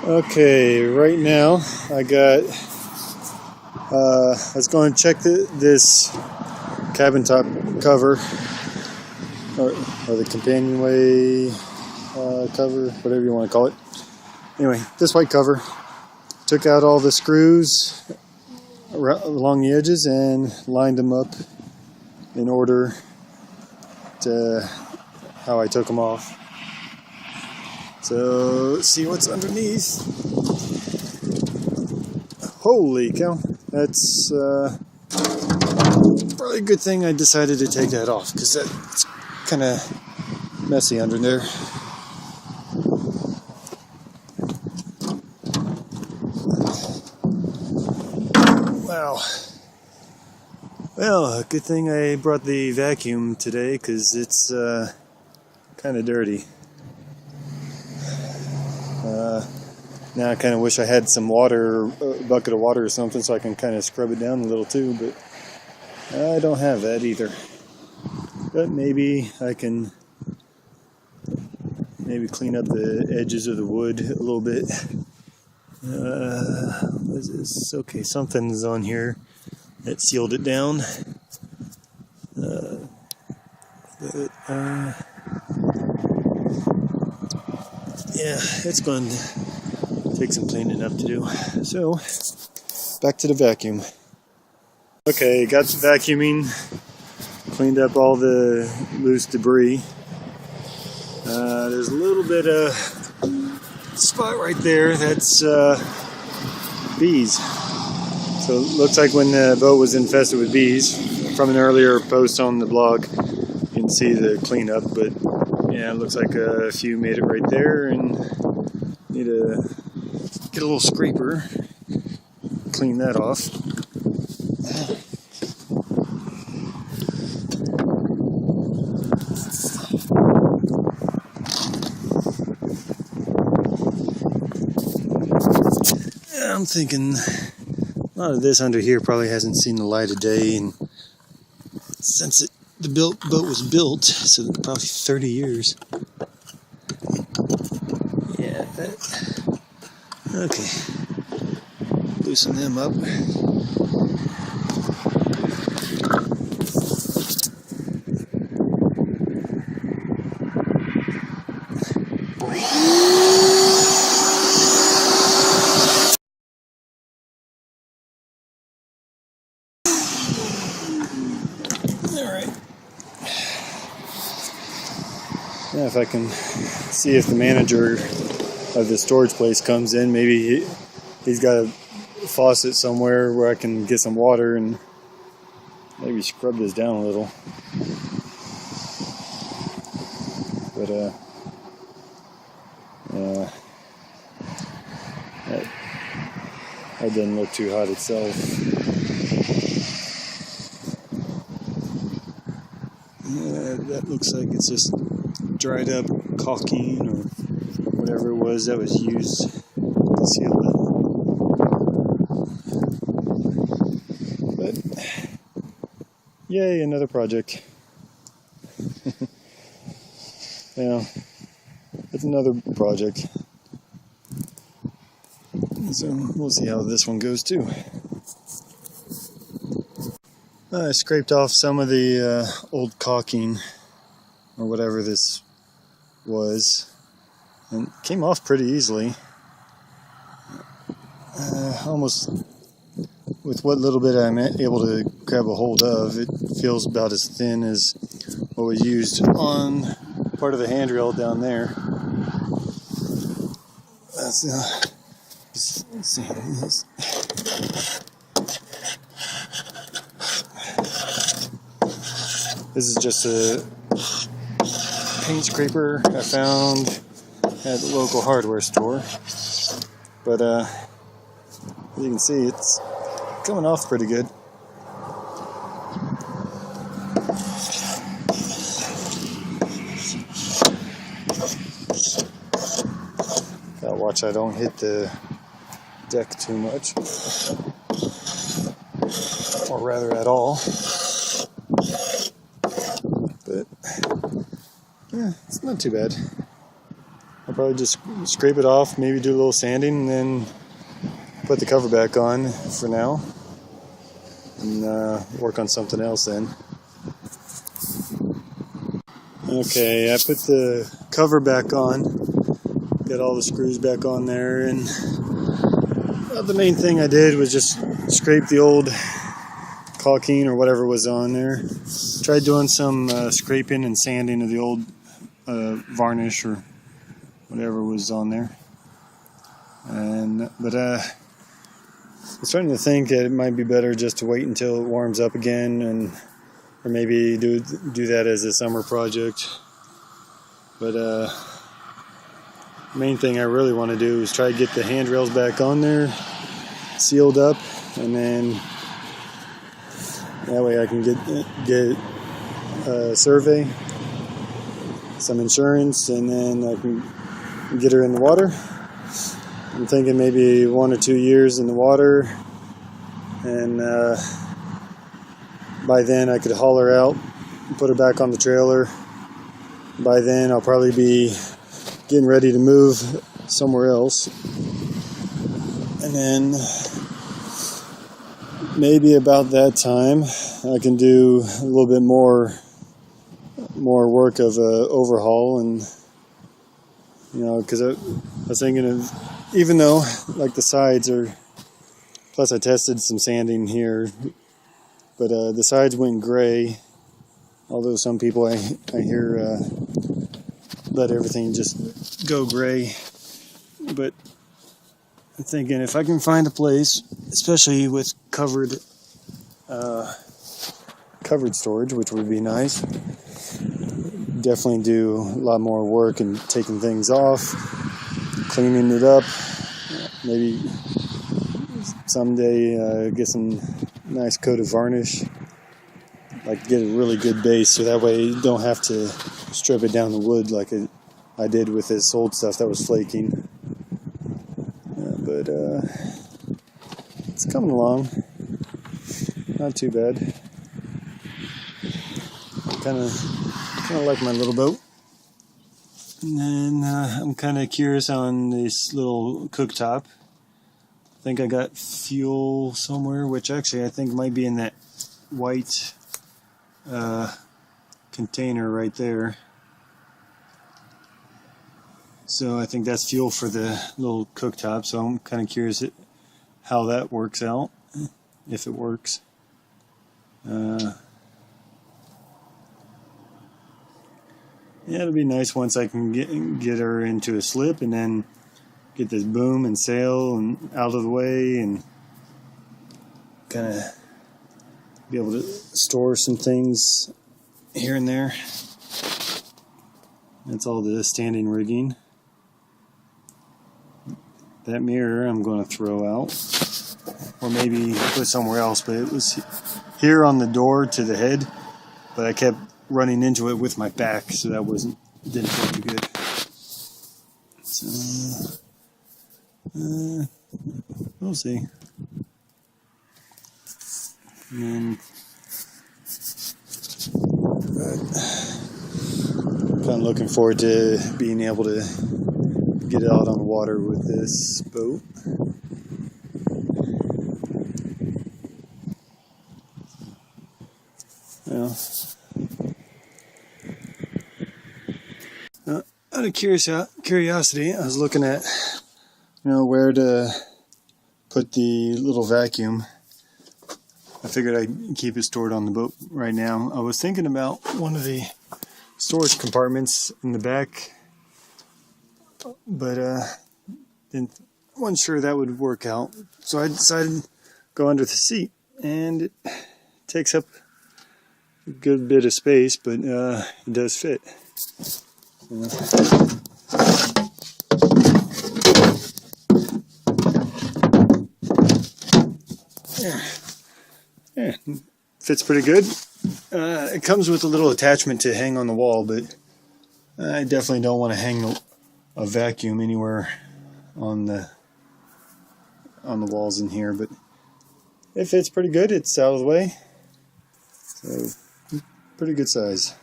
Okay, right now I was going to check this cabin top cover or the companionway cover, whatever you want to call it. Anyway, this white cover. Took out all the screws along the edges and lined them up in order to how I took them off. So let's see what's underneath. Holy cow, that's probably a good thing I decided to take that off, because that's kind of messy under there. Wow. Well, good thing I brought the vacuum today, because it's kind of dirty. Now I kind of wish I had some water, a bucket of water or something, so I can kind of scrub it down a little too, but I don't have that either. But maybe I can clean up the edges of the wood a little bit. What is this? Okay, something's on here that sealed it down. Yeah, it's going to take some cleaning up to do. So, back to the vacuum. Okay, got the vacuuming, cleaned up all the loose debris. There's a little bit of spot right there that's bees. So it looks like when the boat was infested with bees, from an earlier post on the blog, you can see the cleanup, but yeah, it looks like a few made it right there, and need to get a little scraper, clean that off. I'm thinking a lot of this under here probably hasn't seen the light of day, and since the boat was built, so probably 30 years. Yeah, okay. Loosen them up. Alright. Yeah, if I can see if the manager of the storage place comes in, maybe he's got a faucet somewhere where I can get some water and maybe scrub this down a little. But yeah, that doesn't look too hot itself. That looks like it's just dried up caulking or whatever it was that was used to seal it. But yay, another project. Yeah, it's another project. So we'll see how this one goes too. I scraped off some of the old caulking or whatever this was, and it came off pretty easily. Almost with what little bit I'm able to grab a hold of, it feels about as thin as what was used on part of the handrail down there. Let's see. This is just a paint scraper I found at the local hardware store. But as you can see, it's coming off pretty good. Gotta watch I don't hit the deck too much. Or rather at all. But yeah, it's not too bad. I'll probably just scrape it off, maybe do a little sanding, and then put the cover back on for now, and work on something else then. Okay, I put the cover back on, got all the screws back on there, and the main thing I did was just scrape the old caulking or whatever was on there. Tried doing some scraping and sanding of the old varnish or whatever was on there, but I was starting to think that it might be better just to wait until it warms up again, or maybe do that as a summer project. But main thing I really want to do is try to get the handrails back on there, sealed up, and then that way I can get a survey, some insurance, and then I can get her in the water. I'm thinking maybe 1 or 2 years in the water, and by then I could haul her out and put her back on the trailer. By then I'll probably be getting ready to move somewhere else, and then maybe about that time I can do a little bit more work of overhaul, and because I was thinking of, even though like the sides are, plus I tested some sanding here, but the sides went gray, although some people I hear let everything just go gray. But I'm thinking if I can find a place, especially with covered storage, which would be nice, definitely do a lot more work and taking things off, cleaning it up, maybe someday get some nice coat of varnish, like get a really good base, so that way you don't have to strip it down the wood like I did with this old stuff that was flaking. But it's coming along, not too bad. Kind of like my little boat. And then I'm kind of curious on this little cooktop. I think I got fuel somewhere, which actually I think might be in that white container right there. So I think that's fuel for the little cooktop, so I'm kind of curious how that works out, if it works. Yeah, it'll be nice once I can get her into a slip, and then get this boom and sail and out of the way, and kind of be able to store some things here and there. That's all the standing rigging. That mirror I'm going to throw out, or maybe put somewhere else, but it was here on the door to the head, but I kept running into it with my back, so that didn't feel too good. So we'll see. And kind of looking forward to being able to get out on the water with this boat. Well, out of curiosity, I was looking at where to put the little vacuum. I figured I'd keep it stored on the boat right now. I was thinking about one of the storage compartments in the back, but wasn't sure that would work out. So I decided to go under the seat, and it takes up a good bit of space, but it does fit. Yeah, fits pretty good. It comes with a little attachment to hang on the wall, but I definitely don't want to hang a vacuum anywhere on the walls in here. But it fits pretty good. It's out of the way, so pretty good size.